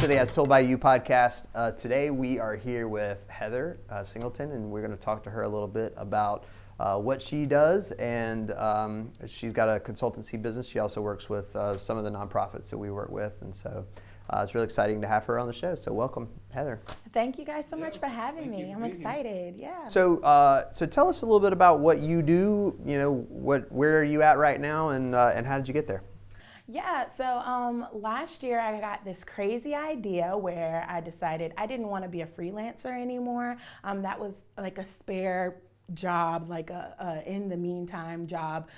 to the As Told by You podcast. Today we are here with Heather Singleton, and we're going to talk to her a little bit about what she does. And she's got a consultancy business. She also works with some of the nonprofits that we work with, and so it's really exciting to have her on the show. So welcome, Heather. Thank you guys so much for having me. I'm excited. Yeah. So so tell us a little bit about what you do. You know, where are you at right now, and how did you get there? Yeah, so last year I got this crazy idea where I decided I didn't want to be a freelancer anymore. That was like a spare job, like a in the meantime job,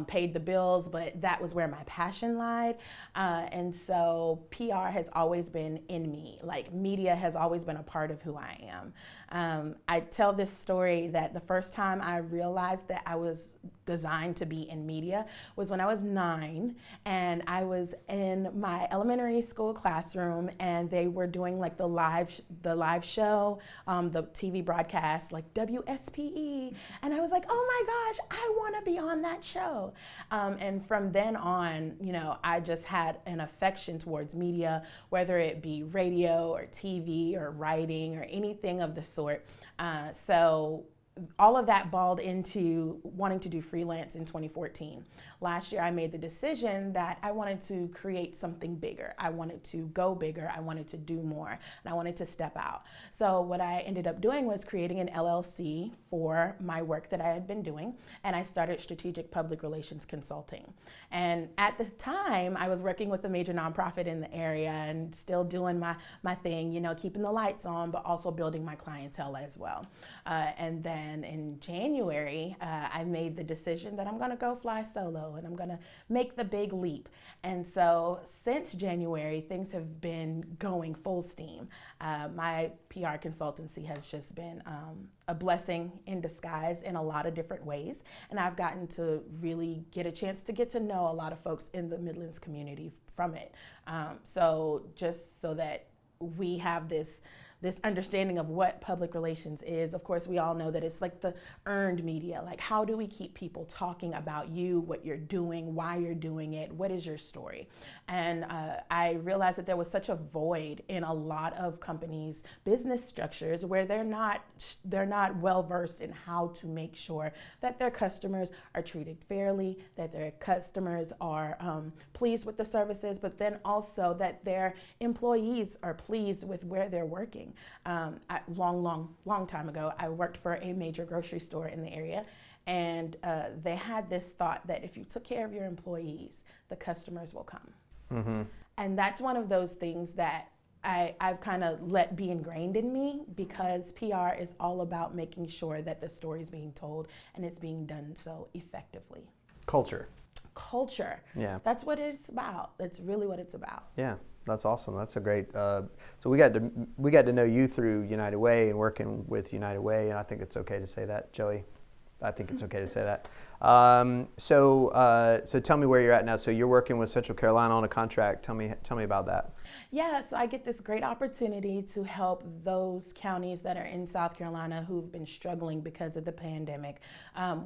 paid the bills, but that was where my passion lied. And so PR has always been in me. Like media has always been a part of who I am. I tell this story that the first time I realized that I was designed to be in media was when I was 9, and I was in my elementary school classroom, and they were doing like the live show, the TV broadcast, like WSPE, and I was like, oh my gosh, I want to be on that show. And from then on, you know, I just had an affection towards media, whether it be radio or TV or writing or anything of the sort. So all of that balled into wanting to do freelance in 2014. Last year, I made the decision that I wanted to create something bigger. I wanted to go bigger. I wanted to do more, and I wanted to step out. So what I ended up doing was creating an LLC for my work that I had been doing, and I started strategic public relations consulting. And at the time, I was working with a major nonprofit in the area and still doing my thing, you know, keeping the lights on, but also building my clientele as well. And then in January, I made the decision that I'm going to go fly solo and I'm going to make the big leap. And so since January, things have been going full steam. My PR consultancy has just been a blessing in disguise in a lot of different ways. And I've gotten to really get a chance to get to know a lot of folks in the Midlands community from it. So just so that we have this understanding of what public relations is. Of course, we all know that it's like the earned media. Like, how do we keep people talking about you, what you're doing, why you're doing it, what is your story? And I realized that there was such a void in a lot of companies' business structures where they're not well versed in how to make sure that their customers are treated fairly, that their customers are pleased with the services, but then also that their employees are pleased with where they're working. Long time ago, I worked for a major grocery store in the area, and they had this thought that if you took care of your employees, the customers will come. Mm-hmm. And that's one of those things that I've kind of let be ingrained in me, because PR is all about making sure that the story is being told and it's being done so effectively. Culture. Yeah. That's what it's about. That's really what it's about. Yeah. That's awesome. That's a great. So we got to know you through United Way and working with United Way, and I think it's okay to say that, Joey. I think it's okay to say that. So tell me where you're at now. So you're working with Central Carolina on a contract. Tell me about that. Yeah, so I get this great opportunity to help those counties that are in South Carolina who've been struggling because of the pandemic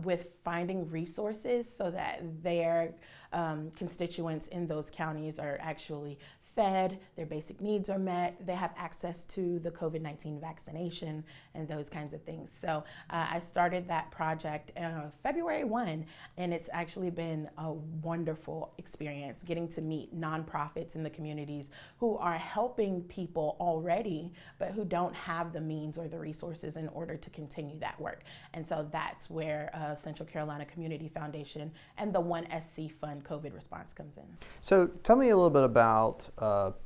with finding resources so that their constituents in those counties are actually fed, their basic needs are met, they have access to the COVID-19 vaccination and those kinds of things. So I started that project February 1, and it's actually been a wonderful experience getting to meet nonprofits in the communities who are helping people already, but who don't have the means or the resources in order to continue that work. And so that's where Central Carolina Community Foundation and the 1SC Fund COVID Response comes in. So tell me a little bit about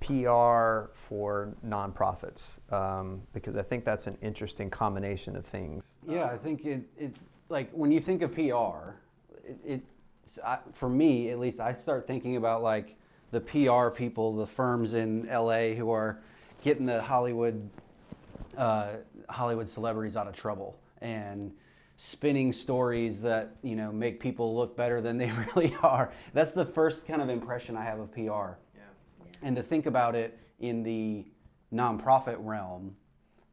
PR for nonprofits, because I think that's an interesting combination of things. Yeah, I think it like when you think of PR, for me at least, I start thinking about like the PR people, the firms in LA who are getting the Hollywood celebrities out of trouble and spinning stories that, you know, make people look better than they really are. That's the first kind of impression I have of PR. And to think about it in the nonprofit realm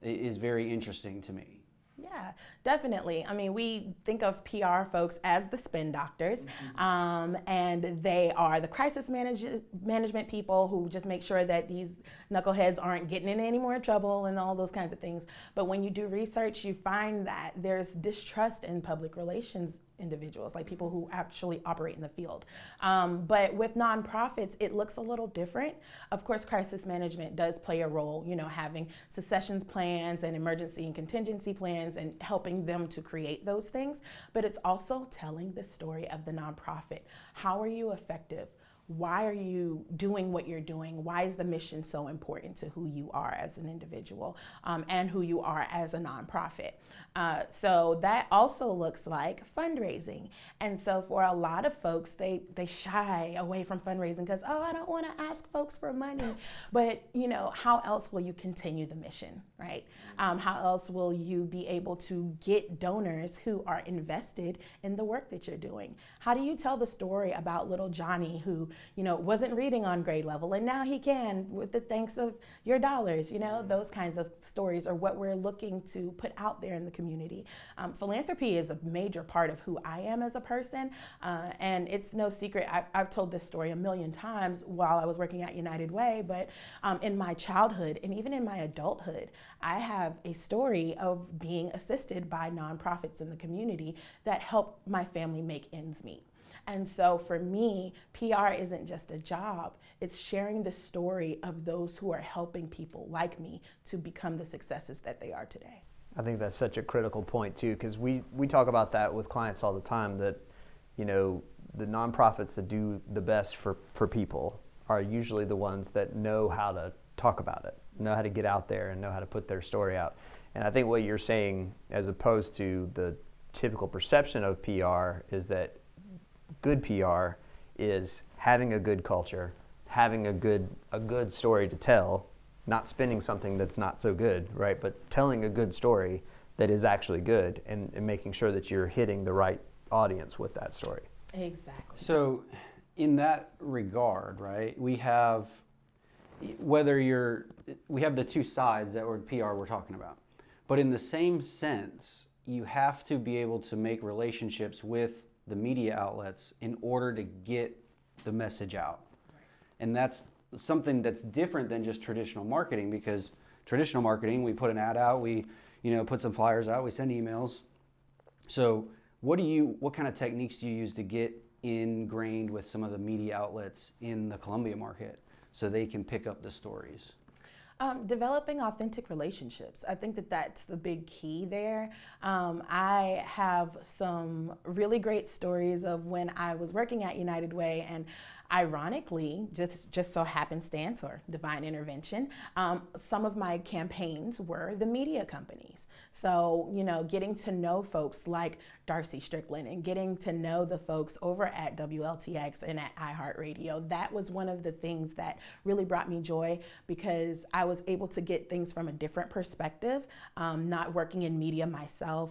is very interesting to me. Yeah, definitely. I mean, we think of PR folks as the spin doctors, and they are the crisis management people who just make sure that these knuckleheads aren't getting in any more trouble and all those kinds of things. But when you do research, you find that there's distrust in public relations individuals, like people who actually operate in the field. But with nonprofits, it looks a little different. Of course, crisis management does play a role, having successions plans and emergency and contingency plans and helping them to create those things. But it's also telling the story of the nonprofit. How are you effective? Why are you doing what you're doing? Why is the mission so important to who you are as an individual and who you are as a nonprofit? So that also looks like fundraising. And so for a lot of folks, they shy away from fundraising because, I don't want to ask folks for money. But, how else will you continue the mission, right? How else will you be able to get donors who are invested in the work that you're doing? How do you tell the story about little Johnny who, wasn't reading on grade level and now he can with the thanks of your dollars, those kinds of stories are what we're looking to put out there in the community. Philanthropy is a major part of who I am as a person, and it's no secret. I've told this story a million times while I was working at United Way, but in my childhood and even in my adulthood, I have a story of being assisted by nonprofits in the community that help my family make ends meet. And so for me, PR isn't just a job, it's sharing the story of those who are helping people like me to become the successes that they are today. I think that's such a critical point too, because we talk about that with clients all the time, that the nonprofits that do the best for people are usually the ones that know how to talk about it, know how to get out there and know how to put their story out. And I think what you're saying, as opposed to the typical perception of PR, is that good PR is having a good culture, having a good story to tell, not spinning something that's not so good, right? But telling a good story that is actually good and making sure that you're hitting the right audience with that story. Exactly. So in that regard, right, we have the two sides that were PR we're talking about. But in the same sense, you have to be able to make relationships with the media outlets in order to get the message out. Right. And that's something that's different than just traditional marketing, because traditional marketing, we put an ad out, we put some flyers out, we send emails. So what kind of techniques do you use to get ingrained with some of the media outlets in the Columbia market so they can pick up the stories? Developing authentic relationships. I think that's the big key there. I have some really great stories of when I was working at United Way, and ironically, just so happenstance or divine intervention, some of my campaigns were the media companies. So, getting to know folks like Darcy Strickland and getting to know the folks over at WLTX and at iHeartRadio, that was one of the things that really brought me joy, because I was able to get things from a different perspective, not working in media myself.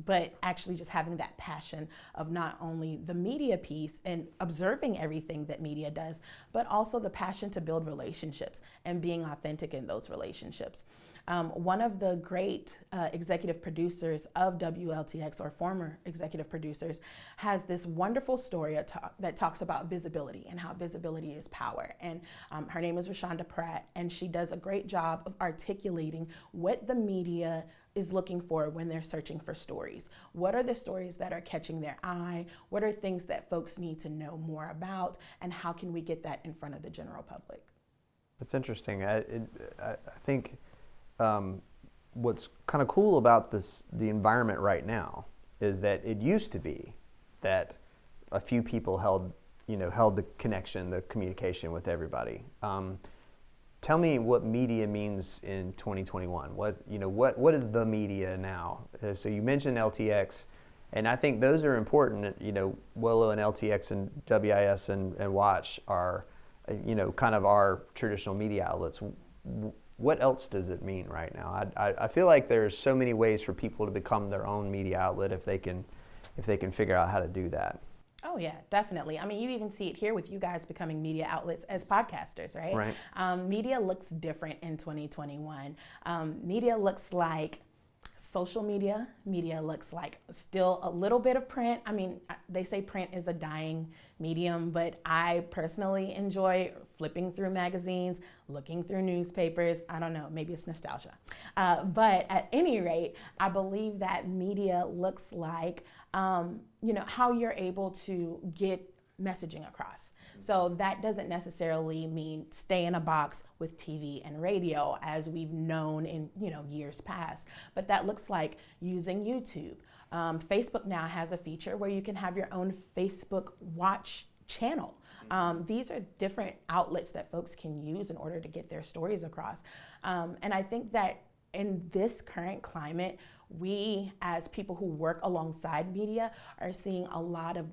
But actually just having that passion of not only the media piece and observing everything that media does, but also the passion to build relationships and being authentic in those relationships. One of the great executive producers of WLTX, or former executive producers, has this wonderful story that talks about visibility and how visibility is power. And her name is Rashonda Pratt, and she does a great job of articulating what the media is looking for when they're searching for stories. What are the stories that are catching their eye? What are things that folks need to know more about? And how can we get that in front of the general public? That's interesting. I think what's kind of cool about the environment right now is that it used to be that a few people held the connection, the communication with everybody. Tell me what media means in 2021. What is the media now? So you mentioned LTX, and I think those are important. Willow and LTX and WIS and Watch are, kind of our traditional media outlets. What else does it mean right now? I feel like there's so many ways for people to become their own media outlet if they can figure out how to do that. Oh yeah, definitely. I mean, you even see it here with you guys becoming media outlets as podcasters, right? Right. Media looks different in 2021. Media looks like social media. Media looks like still a little bit of print. I mean, they say print is a dying medium, but I personally enjoy flipping through magazines, looking through newspapers. I don't know, maybe it's nostalgia. But at any rate, I believe that media looks like, how you're able to get messaging across. So that doesn't necessarily mean stay in a box with TV and radio as we've known in years past, but that looks like using YouTube. Facebook now has a feature where you can have your own Facebook Watch channel. These are different outlets that folks can use in order to get their stories across. And I think that in this current climate, we as people who work alongside media are seeing a lot of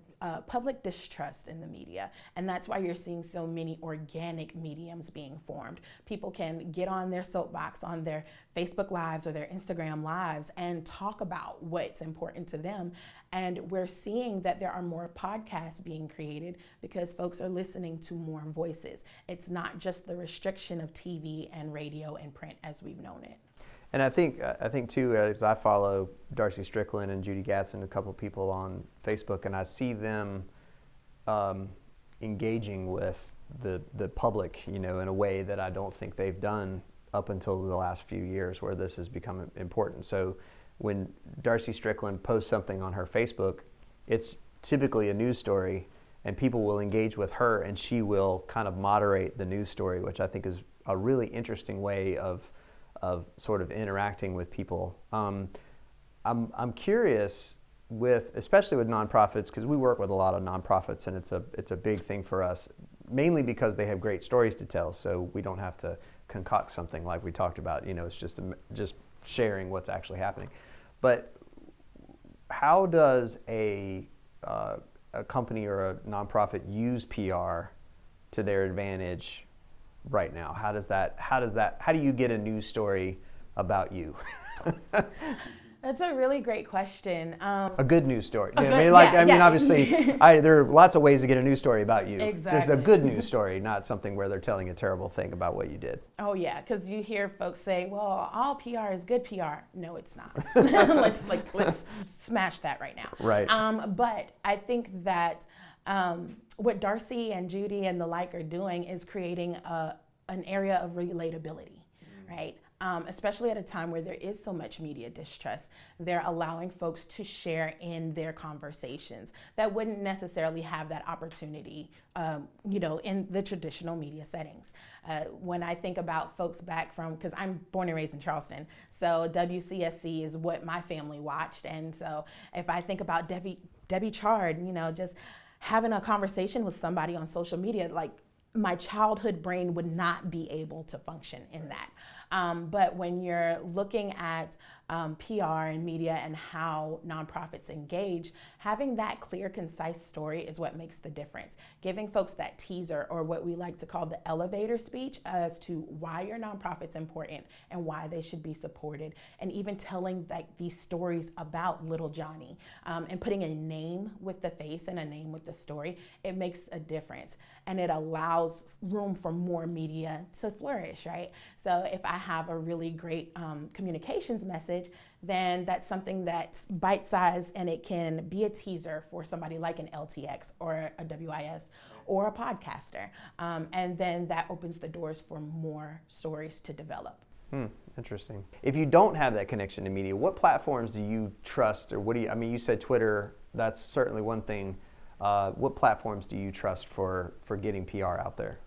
public distrust in the media. And that's why you're seeing so many organic mediums being formed. People can get on their soapbox on their Facebook Lives or their Instagram Lives and talk about what's important to them. And we're seeing that there are more podcasts being created because folks are listening to more voices. It's not just the restriction of TV and radio and print as we've known it. And I think too, as I follow Darcy Strickland and Judy Gatson, a couple of people on Facebook, and I see them engaging with the public, in a way that I don't think they've done up until the last few years, where this has become important. So when Darcy Strickland posts something on her Facebook, it's typically a news story, and people will engage with her, and she will kind of moderate the news story, which I think is a really interesting way of sort of interacting with people. I'm curious especially with nonprofits, because we work with a lot of nonprofits, and it's a big thing for us, mainly because they have great stories to tell, so we don't have to concoct something like we talked about. It's just sharing what's actually happening. But how does a company or a nonprofit use PR to their advantage right now? How do you get a news story about you? That's a really great question. A good news story. Yeah. Obviously, there are lots of ways to get a news story about you. Exactly. Just a good news story, not something where they're telling a terrible thing about what you did. Oh yeah, because you hear folks say, "Well, all PR is good PR." No, it's not. let's smash that right now. Right. But I think that what Darcy and Judy and the like are doing is creating an area of relatability, right? Especially at a time where there is so much media distrust. They're allowing folks to share in their conversations that wouldn't necessarily have that opportunity, in the traditional media settings. When I think about folks back from, because I'm born and raised in Charleston, so WCSC is what my family watched. And so if I think about Debbie Chard, just having a conversation with somebody on social media, like my childhood brain would not be able to function in that. But when you're looking at PR and media and how nonprofits engage, having that clear, concise story is what makes the difference. Giving folks that teaser, or what we like to call the elevator speech, as to why your nonprofit's important and why they should be supported, and even telling these stories about little Johnny, and putting a name with the face and a name with the story, it makes a difference. And it allows room for more media to flourish, right? So if I have a really great communications message, then that's something that's bite-sized, and it can be a teaser for somebody like an LTX or a WIS or a podcaster. And then that opens the doors for more stories to develop. Interesting. If you don't have that connection to media, what platforms do you trust, or you said Twitter, that's certainly one thing. What platforms do you trust for getting PR out there?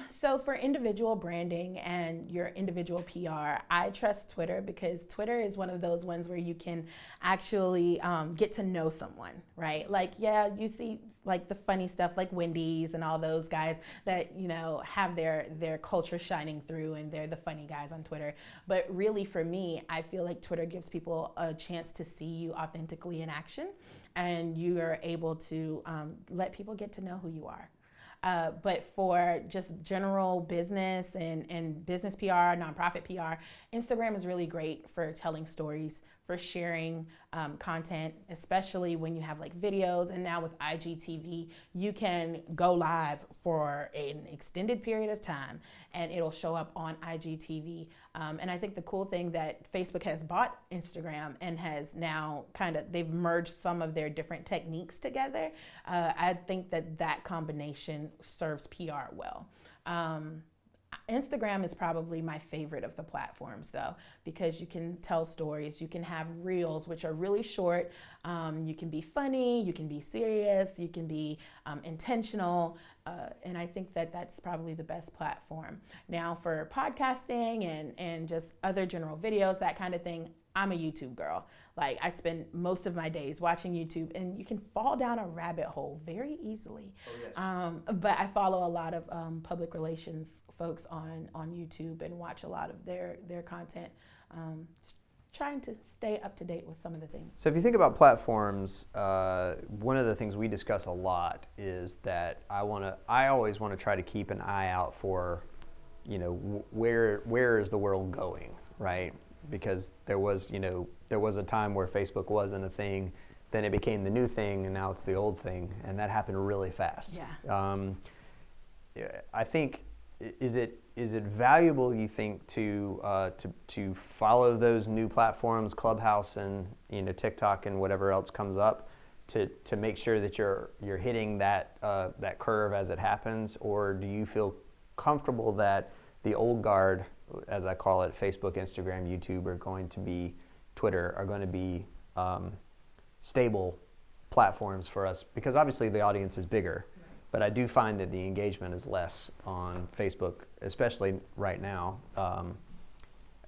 So for individual branding and your individual PR, I trust Twitter, because Twitter is one of those ones where you can actually get to know someone, right? You see the funny stuff like Wendy's and all those guys that, have their culture shining through, and they're the funny guys on Twitter. But really for me, I feel like Twitter gives people a chance to see you authentically in action, and you are able to let people get to know who you are. But for just general business and business PR, nonprofit PR, Instagram is really great for telling stories for sharing content, especially when you have like videos. And now with IGTV, you can go live for an extended period of time and it'll show up on IGTV. And I think the cool thing that Facebook has bought Instagram and has now they've merged some of their different techniques together. I think that combination serves PR well. Instagram is probably my favorite of the platforms though, because you can tell stories, you can have reels, which are really short. You can be funny, you can be serious, you can be intentional. And I think that's probably the best platform. Now for podcasting and just other general videos, that kind of thing, I'm a YouTube girl. Like I spend most of my days watching YouTube and you can fall down a rabbit hole very easily. Oh, yes. But I follow a lot of public relations folks on YouTube and watch a lot of their content, trying to stay up to date with some of the things. So if you think about platforms, one of the things we discuss a lot is that I always want to try to keep an eye out for, where is the world going, right? Because there was a time where Facebook wasn't a thing, then it became the new thing, and now it's the old thing, and that happened really fast. Yeah. I think, is it valuable, you think, to follow those new platforms, Clubhouse and TikTok and whatever else comes up, to make sure that you're hitting that curve as it happens, or do you feel comfortable that the old guard, as I call it, Facebook, Instagram, YouTube, Twitter, are going to be stable platforms for us? Because obviously the audience is bigger, but I do find that the engagement is less on Facebook, especially right now.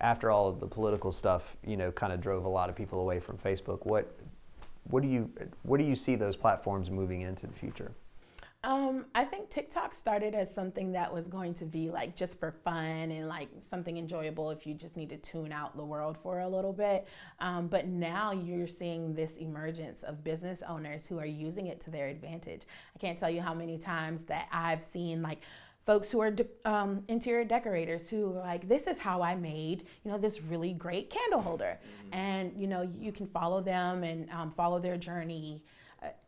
After all of the political stuff, kind of drove a lot of people away from Facebook. What do you see those platforms moving into the future? I think TikTok started as something that was going to be like just for fun and like something enjoyable if you just need to tune out the world for a little bit. But now you're seeing this emergence of business owners who are using it to their advantage. I can't tell you how many times that I've seen like folks who are interior decorators who are like, this is how I made, this really great candle holder. Mm-hmm. And, you can follow them and follow their journey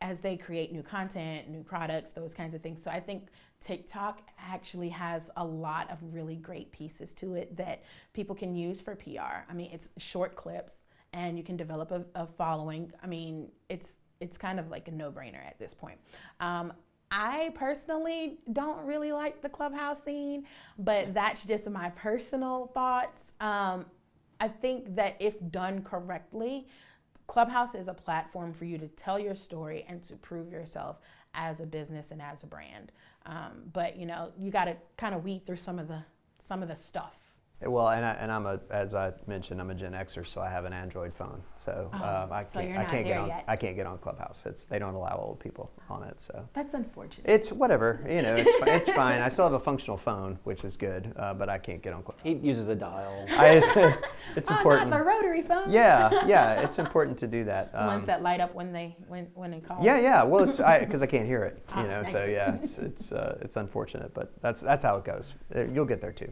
as they create new content, new products, those kinds of things. So I think TikTok actually has a lot of really great pieces to it that people can use for PR. I mean, it's short clips and you can develop a following. I mean, it's kind of like a no-brainer at this point. I personally don't really like the Clubhouse scene, but that's just my personal thoughts. I think that if done correctly, Clubhouse is a platform for you to tell your story and to prove yourself as a business and as a brand. But you got to kind of weed through some of the stuff. Well, and as I mentioned, I'm a Gen Xer, so I have an Android phone. So I can't get on Clubhouse. They don't allow old people on it. So that's unfortunate. It's whatever, it's fine. I still have a functional phone, which is good, but I can't get on Clubhouse. He uses a dial. It's important. Not the rotary phone. Yeah, it's important to do that. The ones that light up when they call. Yeah. Well, it's because I can't hear it. Nice. So yeah, it's unfortunate, but that's how it goes. You'll get there too.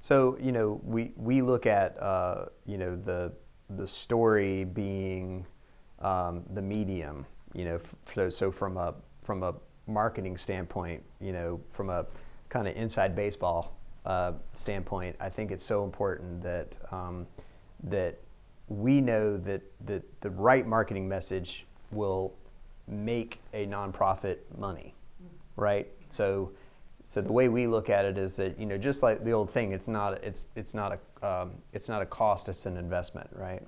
So we look at the story being the medium. So from a marketing standpoint, from a kind of inside baseball standpoint, I think it's so important that that we know that the right marketing message will make a nonprofit money, right? So the way we look at it is that just like the old thing, it's not a cost, it's an investment, right?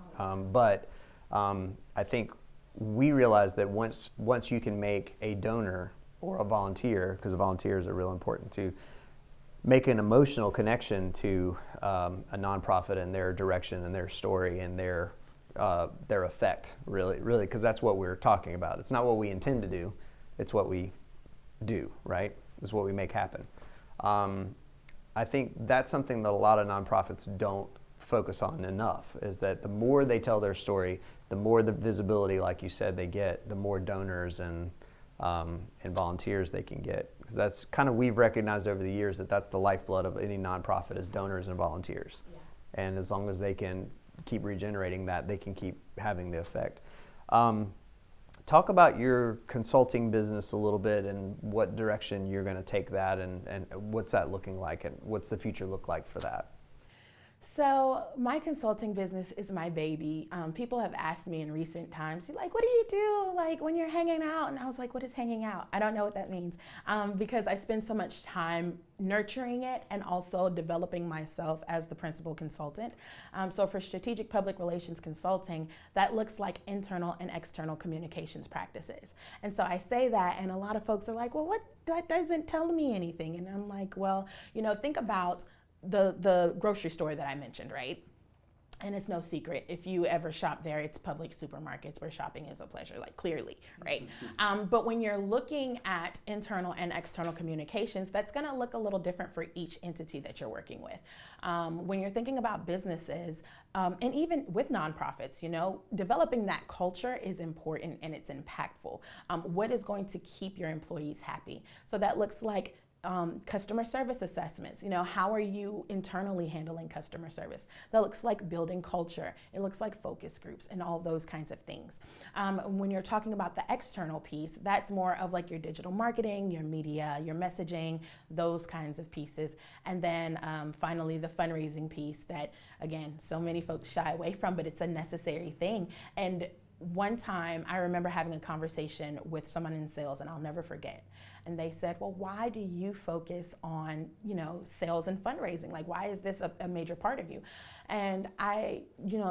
But I think we realize that once you can make a donor or a volunteer, because the volunteers are real important too, make an emotional connection to a nonprofit and their direction and their story and their effect, really, because that's what we're talking about. It's not what we intend to do, it's what we do, right? Is what we make happen. I think that's something that a lot of nonprofits don't focus on enough, is that the more they tell their story, the more the visibility, like you said, they get, the more donors and volunteers they can get. Because that's kind of, we've recognized over the years that that's the lifeblood of any nonprofit, is donors and volunteers. Yeah. And as long as they can keep regenerating that, they can keep having the effect. Talk about your consulting business a little bit and what direction you're going to take that, and what's that looking like, and what's the future look like for that? So my consulting business is my baby. People have asked me in recent times, like, what do you do like when you're hanging out? And I was like, what is hanging out? I don't know what that means, because I spend so much time nurturing it and also developing myself as the principal consultant. So for strategic public relations consulting, that looks like internal and external communications practices. And so I say that, and a lot of folks are like, well, what? That doesn't tell me anything. And I'm like, well, think about the grocery store that I mentioned, right? And it's no secret, if you ever shop there, it's public supermarkets where shopping is a pleasure, like clearly, right? But when you're looking at internal and external communications, that's gonna look a little different for each entity that you're working with. When you're thinking about businesses, and even with nonprofits, developing that culture is important and it's impactful. What is going to keep your employees happy? So that looks like customer service assessments. How are you internally handling customer service? That looks like building culture. It looks like focus groups and all those kinds of things. When you're talking about the external piece, that's more of like your digital marketing, your media, your messaging, those kinds of pieces. And then finally, the fundraising piece that, again, so many folks shy away from, but it's a necessary thing. And one time I remember having a conversation with someone in sales, and I'll never forget. And they said, well, why do you focus on, sales and fundraising? Like, why is this a major part of you? And I,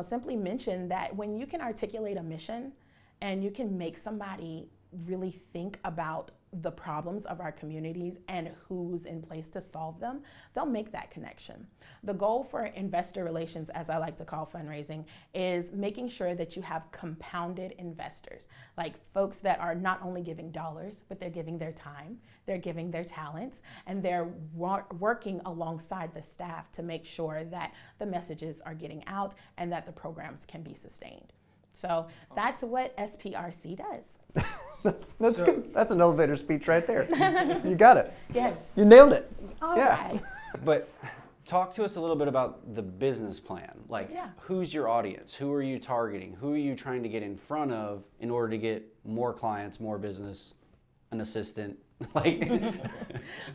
simply mentioned that when you can articulate a mission and you can make somebody really think about the problems of our communities and who's in place to solve them, they'll make that connection. The goal for investor relations, as I like to call fundraising, is making sure that you have compounded investors, like folks that are not only giving dollars, but they're giving their time, they're giving their talents, and they're working alongside the staff to make sure that the messages are getting out and that the programs can be sustained. So that's what SPRC does. That's good. That's an elevator speech right there. You got it. Yes. You nailed it. All yeah. right. But talk to us a little bit about the business plan. Like, who's your audience? Who are you targeting? Who are you trying to get in front of in order to get more clients, more business, an assistant? Like,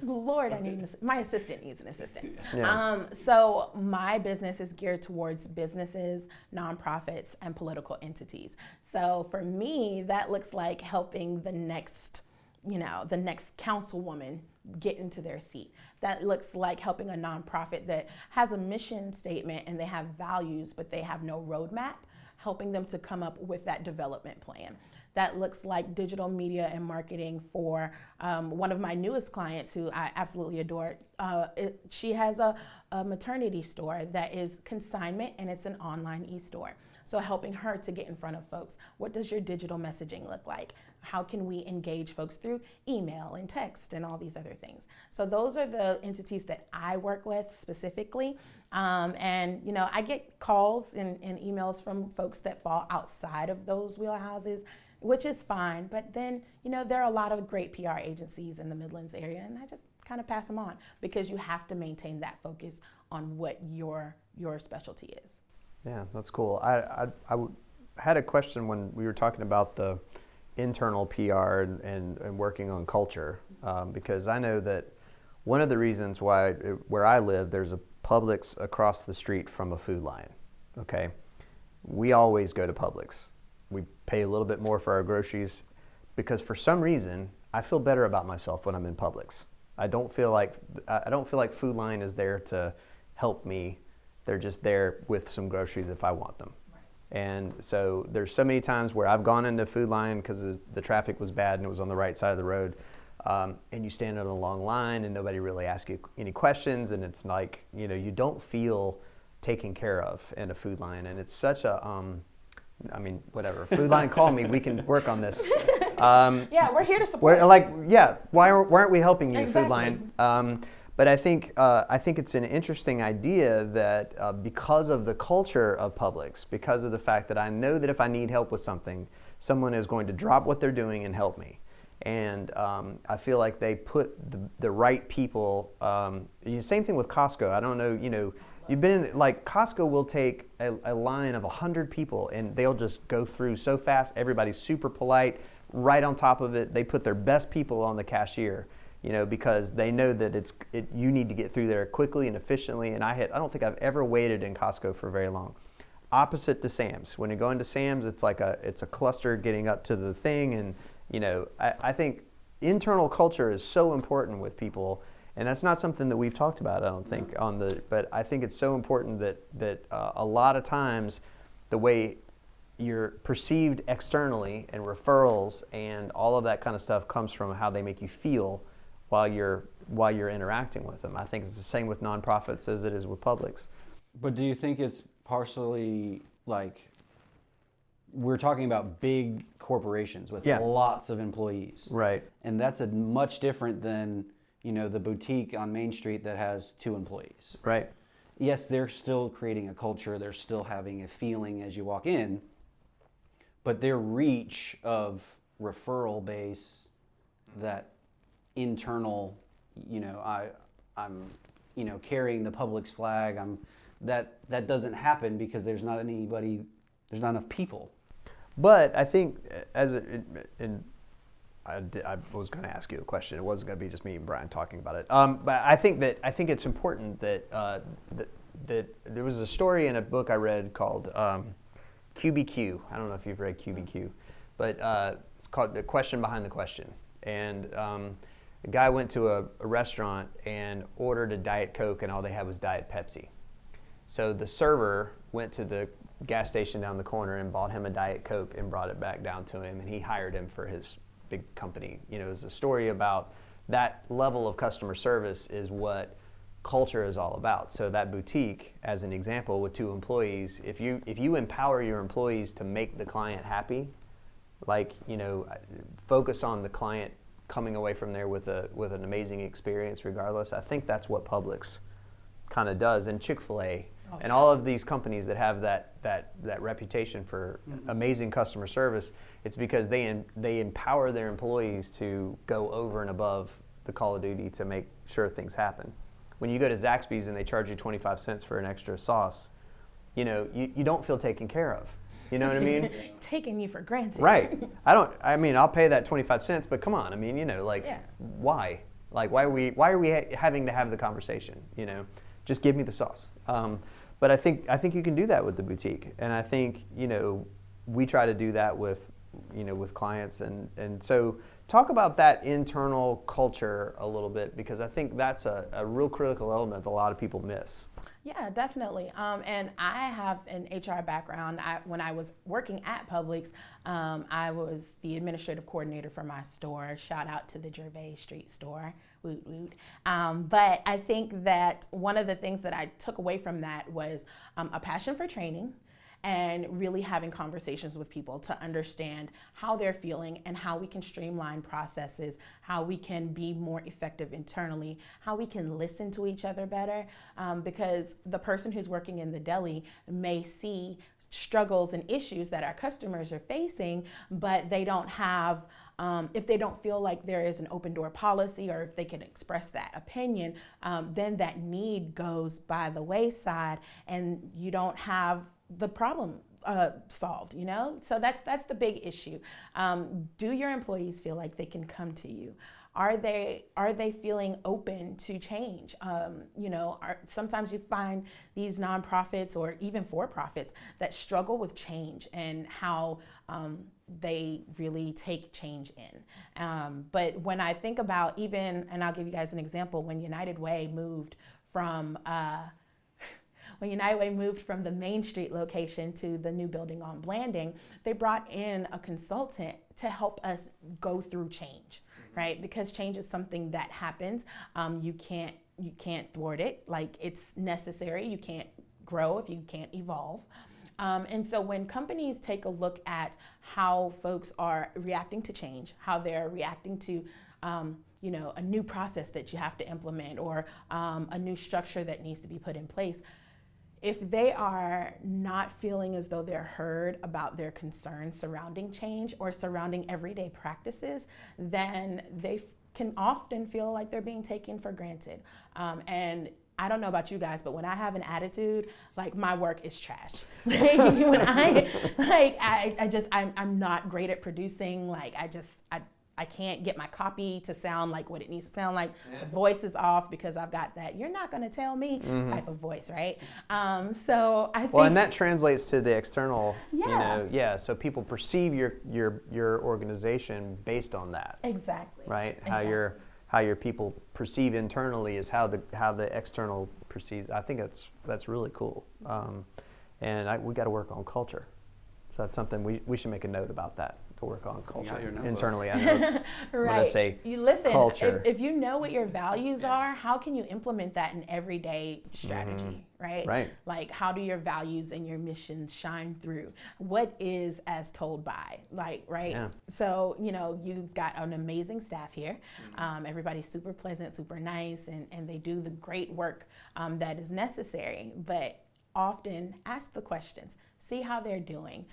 Lord, my assistant needs an assistant. Yeah. So my business is geared towards businesses, nonprofits, and political entities. So for me, that looks like helping the next councilwoman get into their seat. That looks like helping a nonprofit that has a mission statement and they have values, but they have no roadmap, helping them to come up with that development plan. That looks like digital media and marketing for one of my newest clients who I absolutely adore. She has a maternity store that is consignment, and it's an online e-store. So helping her to get in front of folks. What does your digital messaging look like? How can we engage folks through email and text and all these other things? So those are the entities that I work with specifically. And I get calls and emails from folks that fall outside of those wheelhouses, which is fine. But then, there are a lot of great PR agencies in the Midlands area, and I just kind of pass them on because you have to maintain that focus on what your specialty is. Yeah, that's cool. I had a question when we were talking about the internal PR and working on culture, because I know that one of the reasons why where I live, there's a Publix across the street from a Food Lion. Okay, we always go to Publix. We pay a little bit more for our groceries because for some reason I feel better about myself when I'm in Publix. I don't feel like Food Lion is there to help me. They're just there with some groceries if I want them. And so there's so many times where I've gone into Food Lion because the traffic was bad and it was on the right side of the road. And you stand in a long line and nobody really asks you any questions. And it's like, you don't feel taken care of in a Food Lion. And it's such a, whatever. Food Lion, call me. We can work on this. Yeah, we're here to support. Why aren't we helping you, Exactly. Food Lion? But I think it's an interesting idea that because of the culture of Publix, because of the fact that I know that if I need help with something, someone is going to drop what they're doing and help me. And I feel like they put the right people. Same thing with Costco. I don't know. You've been in, like Costco will take a line of 100 people and they'll just go through so fast. Everybody's super polite, right on top of it. They put their best people on the cashier, because they know that you need to get through there quickly and efficiently. And I don't think I've ever waited in Costco for very long. Opposite to Sam's. When you go into Sam's, it's a cluster getting up to the thing, and I think internal culture is so important with people. And that's not something that we've talked about, I don't think, but I think it's so important that a lot of times the way you're perceived externally and referrals and all of that kind of stuff comes from how they make you feel while you're interacting with them. I think it's the same with nonprofits as it is with publics. But do you think it's partially like we're talking about big corporations with lots of employees? Right. And that's a much different than the boutique on Main Street that has 2 employees. Right. Yes, they're still creating a culture. They're still having a feeling as you walk in, but their reach of referral base, that internal, I'm carrying the Publix flag. That doesn't happen because there's not enough people. But I think I was going to ask you a question. It wasn't going to be just me and Brian talking about it. But I think it's important that there was a story in a book I read called QBQ. I don't know if you've read QBQ, but it's called The Question Behind the Question. And a guy went to a restaurant and ordered a Diet Coke, and all they had was Diet Pepsi. So the server went to the gas station down the corner and bought him a Diet Coke and brought it back down to him, and he hired him for his big company. It's a story about that level of customer service is what culture is all about. So that boutique, as an example, with 2 employees, if you empower your employees to make the client happy, focus on the client coming away from there with an amazing experience regardless. I think that's what Publix kind of does, and Chick-fil-A and all of these companies that have that reputation for amazing customer service. It's because they empower their employees to go over and above the call of duty to make sure things happen. When you go to Zaxby's and they charge you 25 cents for an extra sauce, you don't feel taken care of. You know what I mean? Taking you for granted. Right. I'll pay that 25 cents, but come on. Why? Why are we having to have the conversation? Just give me the sauce. But I think you can do that with the boutique, and I think we try to do that with clients, and so talk about that internal culture a little bit, because I think that's a real critical element that a lot of people miss. Yeah, definitely. And I have an HR background. When I was working at Publix, I was the administrative coordinator for my store. Shout out to the Gervais Street store. Woot woot. But I think that one of the things that I took away from that was a passion for training, and really having conversations with people to understand how they're feeling and how we can streamline processes, how we can be more effective internally, how we can listen to each other better, because the person who's working in the deli may see struggles and issues that our customers are facing, but they don't have, if they don't feel like there is an open door policy, or if they can express that opinion, then that need goes by the wayside and you don't have the problem solved, So that's the big issue. Do your employees feel like they can come to you? Are they feeling open to change? Sometimes you find these nonprofits or even for-profits that struggle with change and how they really take change in. But when I think about and I'll give you guys an example, when United Way moved from the Main Street location to the new building on Blanding, they brought in a consultant to help us go through change, right? Because change is something that happens. You can't thwart it. It's necessary. You can't grow if you can't evolve. And so when companies take a look at how folks are reacting to change, how they're reacting to a new process that you have to implement, or a new structure that needs to be put in place, if they are not feeling as though they're heard about their concerns surrounding change or surrounding everyday practices, then they can often feel like they're being taken for granted. And I don't know about you guys, but when I have an attitude, like my work is trash. When I'm not great at producing. Like I can't get my copy to sound like what it needs to sound like. The voice is off because I've got that "you're not going to tell me" type of voice, right? So I think. Well, and that translates to the external. Yeah. So people perceive your organization based on that. Exactly. Right. Exactly. How your people perceive internally is how the external perceives. I think that's really cool. And we got to work on culture. So that's something we should make a note about that. To work on culture internally. I know it's right. say you listen. culture. If you know what your values are, how can you implement that in everyday strategy? Right. Right. Like, how do your values and your missions shine through? What is as told by? Like, right. Yeah. So you've got an amazing staff here. Everybody's super pleasant, super nice, and they do the great work that is necessary. But often ask the questions. See how they're doing.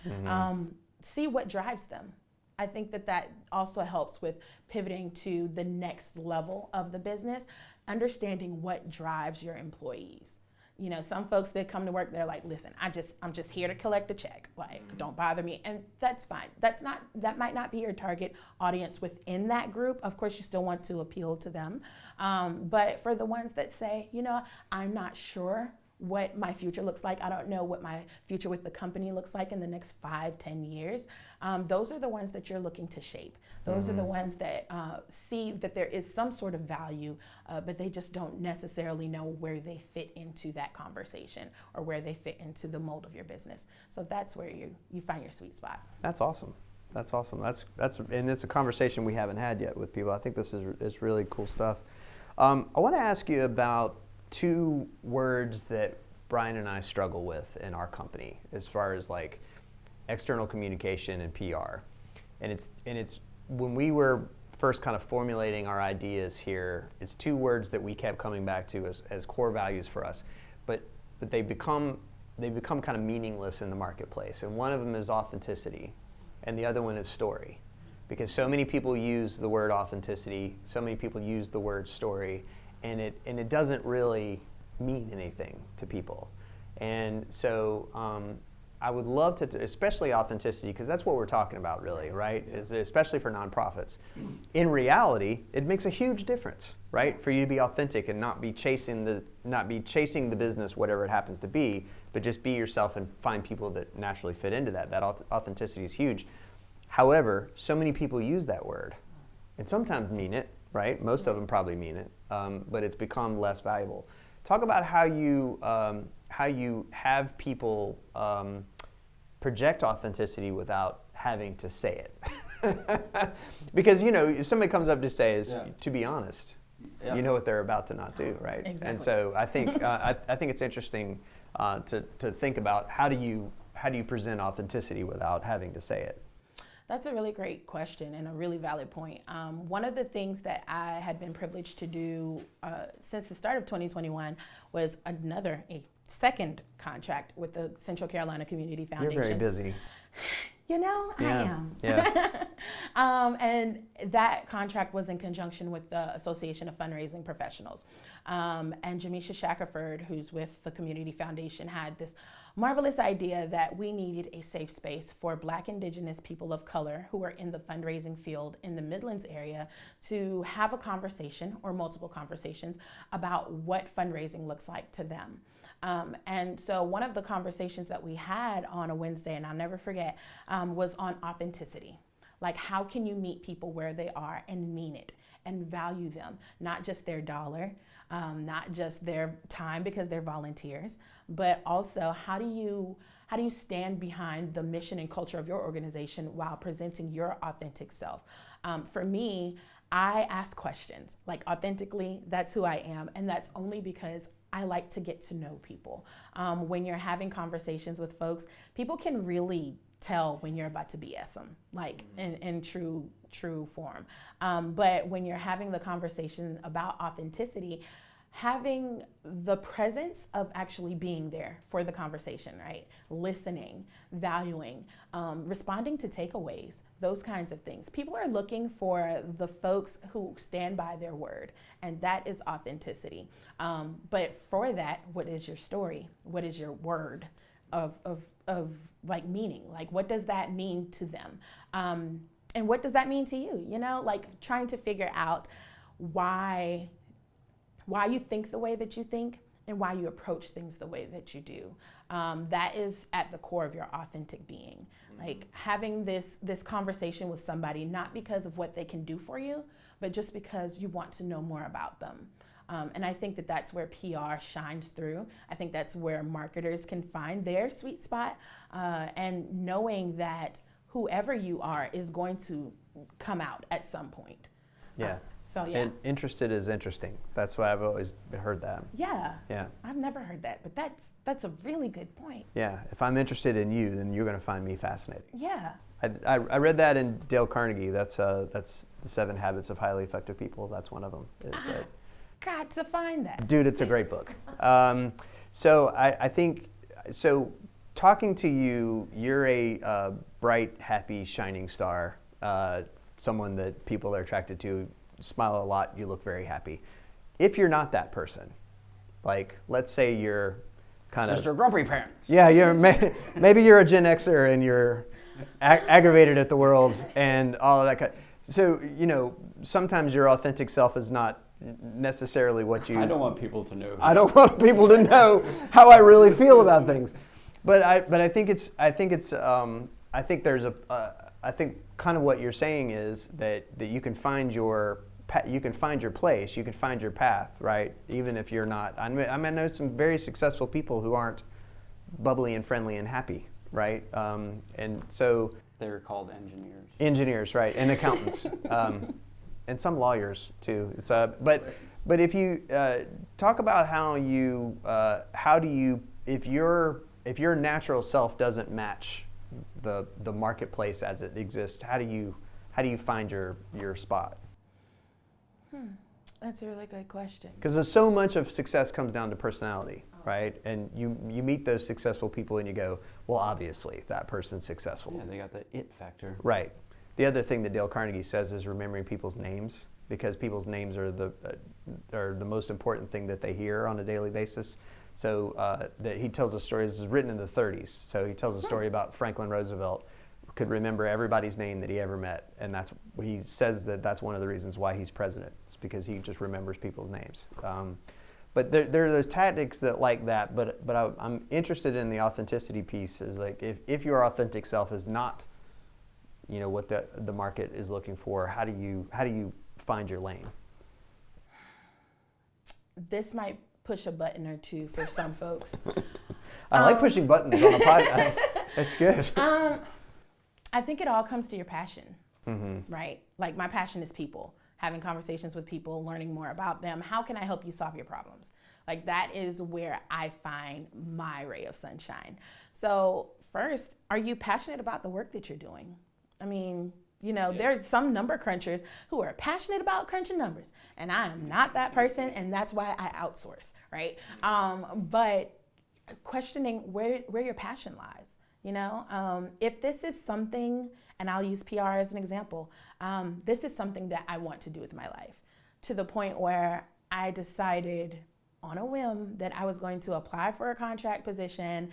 See what drives them. I think that also helps with pivoting to the next level of the business, understanding what drives your employees. Some folks that come to work, they're like, listen, I'm just here to collect a check. Like, don't bother me. And that's fine. That might not be your target audience within that group. Of course, you still want to appeal to them. But for the ones that say, I'm not sure what my future looks like. I don't know what my future with the company looks like in the next 5-10 years. Those are the ones that you're looking to shape. Those are the ones that see that there is some sort of value, but they just don't necessarily know where they fit into that conversation or where they fit into the mold of your business. So that's where you find your sweet spot. That's awesome. That's and it's a conversation we haven't had yet with people. I think this is really cool stuff. I want to ask you about 2 words that Brian and I struggle with in our company as far as like external communication and PR. And it's when we were first kind of formulating our ideas here, it's 2 words that we kept coming back to as core values for us. But they become kind of meaningless in the marketplace. And one of them is authenticity and the other one is story. Because so many people use the word authenticity, so many people use the word story, and it doesn't really mean anything to people. And so I would love to, especially authenticity, because that's what we're talking about really, right? Is especially for nonprofits. In reality, it makes a huge difference, right? For you to be authentic and not be chasing the business, whatever it happens to be, but just be yourself and find people that naturally fit into that. That authenticity is huge. However, so many people use that word and sometimes mean it, right? Most of them probably mean it, but it's become less valuable. Talk about how you have people project authenticity without having to say it. Because if somebody comes up to say is to be honest, you know what they're about to not do, right? Exactly. And so I think I think it's interesting to think about how do you present authenticity without having to say it. That's a really great question and a really valid point. One of the things that I had been privileged to do since the start of 2021 was a second contract with the Central Carolina Community Foundation. You're very busy. I am. Yeah. And that contract was in conjunction with the Association of Fundraising Professionals. And Jamisha Shackerford, who's with the Community Foundation, had this marvelous idea that we needed a safe space for Black, Indigenous people of color who are in the fundraising field in the Midlands area to have a conversation or multiple conversations about what fundraising looks like to them. And so one of the conversations that we had on a Wednesday, and I'll never forget, was on authenticity. Like, how can you meet people where they are and mean it and value them, not just their dollar, not just their time because they're volunteers, but also how do you stand behind the mission and culture of your organization while presenting your authentic self? For me, I ask questions. Like, authentically, that's who I am, and that's only because I like to get to know people. When you're having conversations with folks, people can really tell when you're about to BS them, like in true form. But when you're having the conversation about authenticity, having the presence of actually being there for the conversation, right? Listening, valuing, responding to takeaways, those kinds of things. People are looking for the folks who stand by their word, and that is authenticity. But for that, what is your story? What is your word of like meaning? Like, what does that mean to them? And what does that mean to you? You know, like trying to figure out why you think the way that you think and why you approach things the way that you do. That is at the core of your authentic being. Like having this conversation with somebody, not because of what they can do for you, but just because you want to know more about them. And I think that that's where PR shines through. I think that's where marketers can find their sweet spot, and knowing that whoever you are is going to come out at some point. Yeah. So yeah. And interested is interesting. That's why I've always heard that. Yeah. Yeah. I've never heard that, but that's a really good point. Yeah. If I'm interested in you, then you're going to find me fascinating. Yeah. I read that in Dale Carnegie. That's the 7 Habits of Highly Effective People. That's one of them. Got to find that. Dude, it's a great book. So I think, so talking to you, you're a bright, happy, shining star, someone that people are attracted to, smile a lot, you look very happy. If you're not that person, like let's say you're kind of Mr. Grumpy Pants. Yeah, maybe you're a Gen Xer and you're aggravated at the world and all of that. So, you know, sometimes your authentic self is not necessarily what you... I don't want people to know. I don't want people to know how I really feel about things. But I think kind of what you're saying is that you can find your place, you can find your path, right? Even if you're not. I know some very successful people who aren't bubbly and friendly and happy, right? And so they're called engineers. Engineers, right? And accountants, and some lawyers too. It's but if you talk about how do you if your natural self doesn't match the marketplace as it exists, how do you find your spot? That's a really good question. Because there's so much of success comes down to personality, right? And you meet those successful people and you go, well, obviously that person's successful. Yeah, they got the it factor. Right. The other thing that Dale Carnegie says is remembering people's names, because people's names are the most important thing that they hear on a daily basis. So that he tells a story. This is written in the 30s. So he tells a story about Franklin Roosevelt could remember everybody's name that he ever met, and he says that's one of the reasons why he's president. It's because he just remembers people's names. But there are those tactics that like that. But I'm interested in the authenticity piece. Is like if your authentic self is not, you know, what the market is looking for, how do you find your lane? This might push a button or two for some folks. I like pushing buttons on a podcast. That's good. I think it all comes to your passion, Mm-hmm. right? Like my passion is people, having conversations with people, learning more about them. How can I help you solve your problems? Like that is where I find my ray of sunshine. So first, are you passionate about the work that you're doing? I mean, you know, there's some number crunchers who are passionate about crunching numbers, and I am not that person, and that's why I outsource, right? But questioning where your passion lies, you know? If this is something, and I'll use PR as an example, this is something that I want to do with my life, to the point where I decided on a whim that I was going to apply for a contract position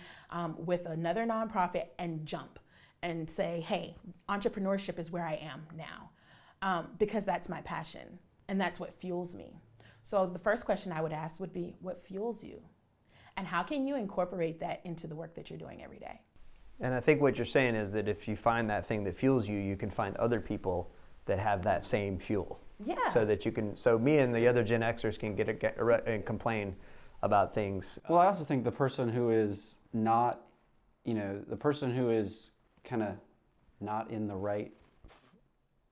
with another nonprofit and jump and say, hey, entrepreneurship is where I am now, because that's my passion and that's what fuels me. So the first question I would ask would be, what fuels you? And how can you incorporate that into the work that you're doing every day? And I think what you're saying is that if you find that thing that fuels you, you can find other people that have that same fuel. Yeah. So me and the other Gen Xers can get and complain about things. Well, I also think the person who is not, the person who is kind of not in the right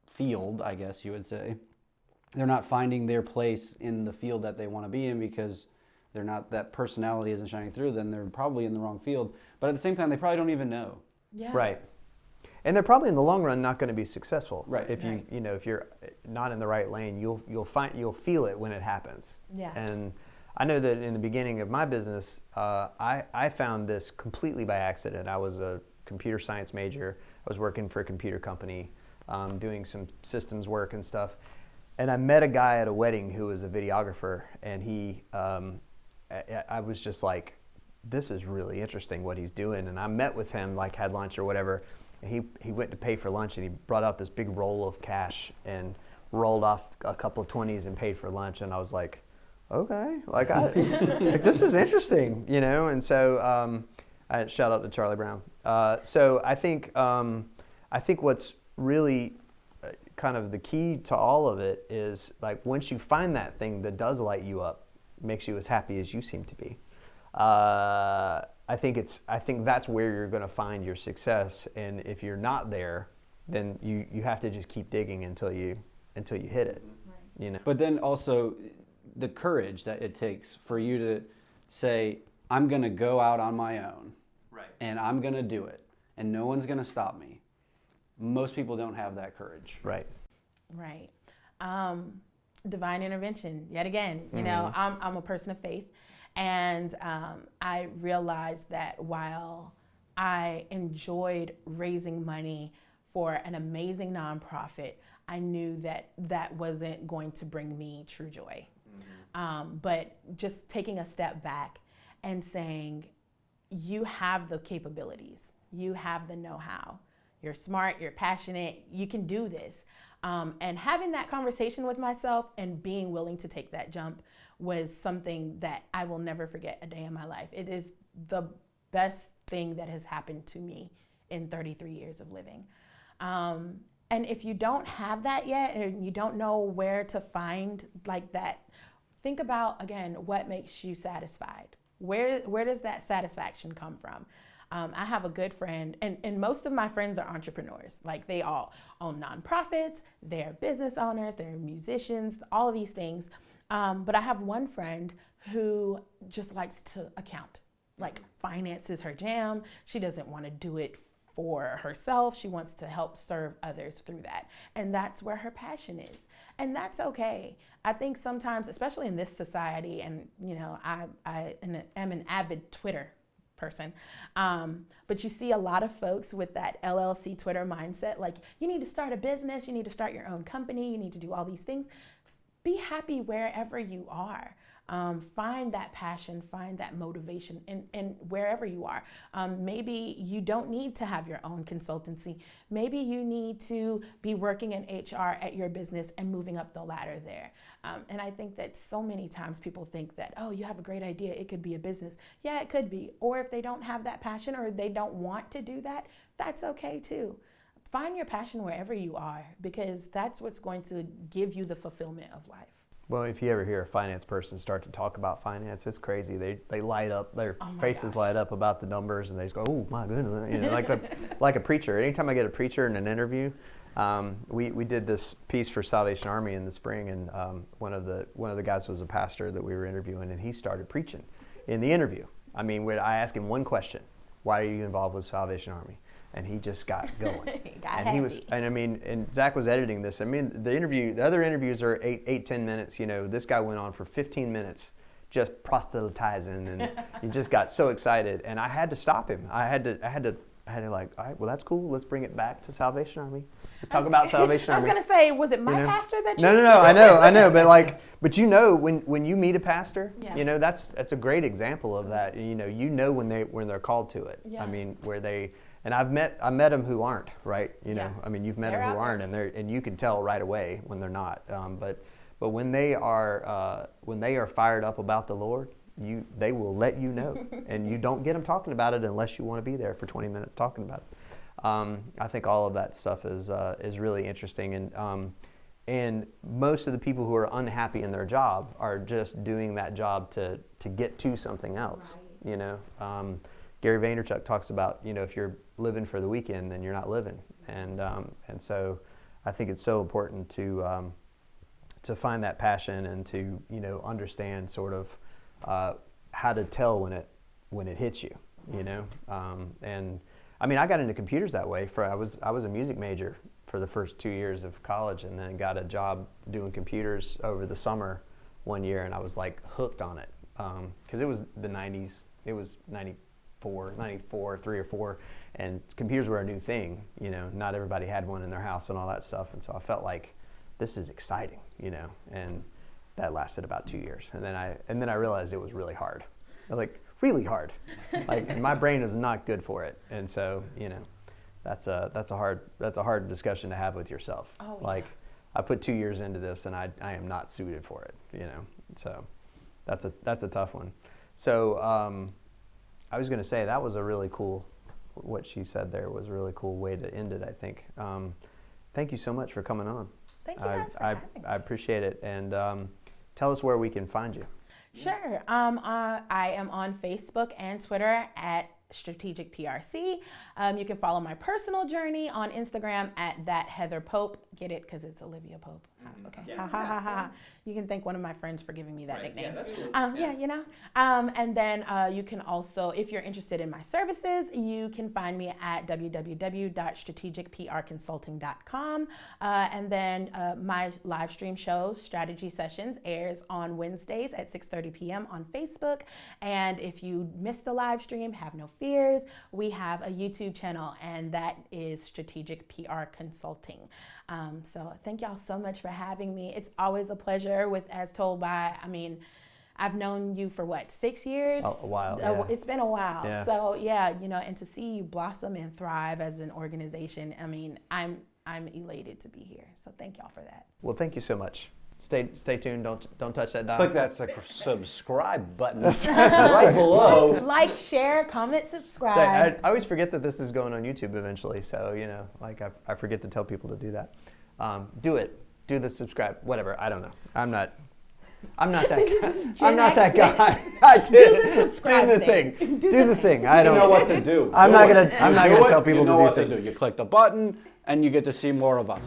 field, I guess you would say, they're not finding their place in the field that they want to be in because they're not, that personality isn't shining through, then they're probably in the wrong field. But at the same time, they probably don't even know. Yeah. Right. And they're probably in the long run not going to be successful. Right. If if you're not in the right lane, you'll feel it when it happens. Yeah. And I know that in the beginning of my business, I found this completely by accident. I was a computer science major. I was working for a computer company, doing some systems work and stuff. And I met a guy at a wedding who was a videographer, and I was just like, this is really interesting what he's doing. And I met with him, like had lunch or whatever, and he went to pay for lunch, and he brought out this big roll of cash and rolled off a couple of 20s and paid for lunch. And I was like, okay, like, like this is interesting, you know? And so shout out to Charlie Brown. So I think what's really kind of the key to all of it is, like, once you find that thing that does light you up, makes you as happy as you seem to be, I think that's where you're going to find your success. And if you're not there, then you have to just keep digging until you hit it. Right. You know. But then also the courage that it takes for you to say, I'm going to go out on my own, Right. and I'm going to do it, and no one's going to stop me. Most people don't have that courage. Right. Right. Divine intervention, yet again. You know, I'm a person of faith, and I realized that while I enjoyed raising money for an amazing nonprofit, I knew that wasn't going to bring me true joy. But just taking a step back and saying, you have the capabilities, you have the know-how, you're smart, you're passionate, you can do this. And having that conversation with myself and being willing to take that jump was something that I will never forget a day in my life. It is the best thing that has happened to me in 33 years of living. And if you don't have that yet, and you don't know where to find like that, think about, again, what makes you satisfied. Where does that satisfaction come from? I have a good friend, and most of my friends are entrepreneurs. Like, they all own nonprofits, they're business owners, they're musicians, all of these things. But I have one friend who just likes to account. Like, finance is her jam. She doesn't want to do it for herself. She wants to help serve others through that. And that's where her passion is. And that's okay. I think sometimes, especially in this society, and you know, I am an avid Twitter person, but you see a lot of folks with that LLC Twitter mindset, like, you need to start a business, you need to start your own company, you need to do all these things. Be happy wherever you are. Find that passion, find that motivation in wherever you are. Maybe you don't need to have your own consultancy. Maybe you need to be working in HR at your business and moving up the ladder there. And I think that so many times people think that, oh, you have a great idea, it could be a business. Yeah, it could be. Or if they don't have that passion or they don't want to do that, that's okay too. Find your passion wherever you are, because that's what's going to give you the fulfillment of life. Well, if you ever hear a finance person start to talk about finance, it's crazy. They light up, their faces light up about the numbers, and they just go, "Oh my goodness!" You know, like a preacher. Anytime I get a preacher in an interview, we did this piece for Salvation Army in the spring, and one of the guys was a pastor that we were interviewing, and he started preaching in the interview. I mean, I asked him one question: "Why are you involved with Salvation Army?" And he just got going. And Zach was editing this. I mean, the other interviews are 8-10 minutes. You know, this guy went on for 15 minutes just proselytizing, and he just got so excited. And I had to stop him. I had to like, all right, well, that's cool. Let's bring it back to Salvation Army. Let's talk about Salvation Army. I was going to say, was it my pastor that you... No, I know. But you know, when you meet a pastor, you know, that's a great example of that. You know when they're called to it. Yeah. I mean, and I met them who aren't, right? You know, I mean, you've met them who aren't, and you can tell right away when they're not. But when they are fired up about the Lord, they will let you know, and you don't get them talking about it unless you want to be there for 20 minutes talking about it. I think all of that stuff is really interesting, and most of the people who are unhappy in their job are just doing that job to get to something else. Right. You know, Gary Vaynerchuk talks about, you know, if you're living for the weekend, then you're not living, and so I think it's so important to find that passion and to, you know, understand sort of how to tell when it hits you, you know. And I mean, I got into computers that way. I was a music major for the first 2 years of college, and then got a job doing computers over the summer one year, and I was like hooked on it. because it was the 90s. It was 94, 3 or 4, and computers were a new thing. You know, not everybody had one in their house and all that stuff. And so I felt like this is exciting, you know, and that lasted about 2 years. And then I realized it was really hard, like really hard. Like my brain is not good for it. And so, you know, that's a hard discussion to have with yourself. Oh, yeah. Like I put 2 years into this and I am not suited for it, you know. So that's a tough one. So I was going to say that was a really cool, what she said there was a really cool way to end it, I think. Thank you so much for coming on. Thank you guys for having me. I appreciate it. And tell us where we can find you. Sure. I am on Facebook and Twitter at Strategic PRC. You can follow my personal journey on Instagram at that Heather Pope. Get it? Because it's Olivia Pope. Okay. Yeah. Ha, ha, ha, ha. You can thank one of my friends for giving me that Right. nickname. Yeah, that's cool. Yeah, you know. And then you can also, if you're interested in my services, you can find me at www.strategicprconsulting.com. And then my live stream show, Strategy Sessions, airs on Wednesdays at 6:30 p.m. on Facebook. And if you missed the live stream, have no fears. We have a YouTube channel, and that is Strategic PR Consulting. So thank y'all so much for having me. It's always a pleasure as told by, I've known you for what, 6 years? A while, yeah. It's been a while. Yeah. So yeah, you know, and to see you blossom and thrive as an organization, I'm elated to be here. So thank y'all for that. Well, thank you so much. Stay tuned. Don't touch that dial. Click that subscribe button right below. Like, share, comment, subscribe. So I always forget that this is going on YouTube eventually. So, you know, like I forget to tell people to do that. Do it. Do the subscribe. Whatever. I don't know. I'm not that guy. I'm not that guy. I did. Do the subscribe Do the thing. thing. Do the thing. I You don't know what to do. I'm not gonna Do tell people you know to what do to things. do. You click the button and you get to see more of us.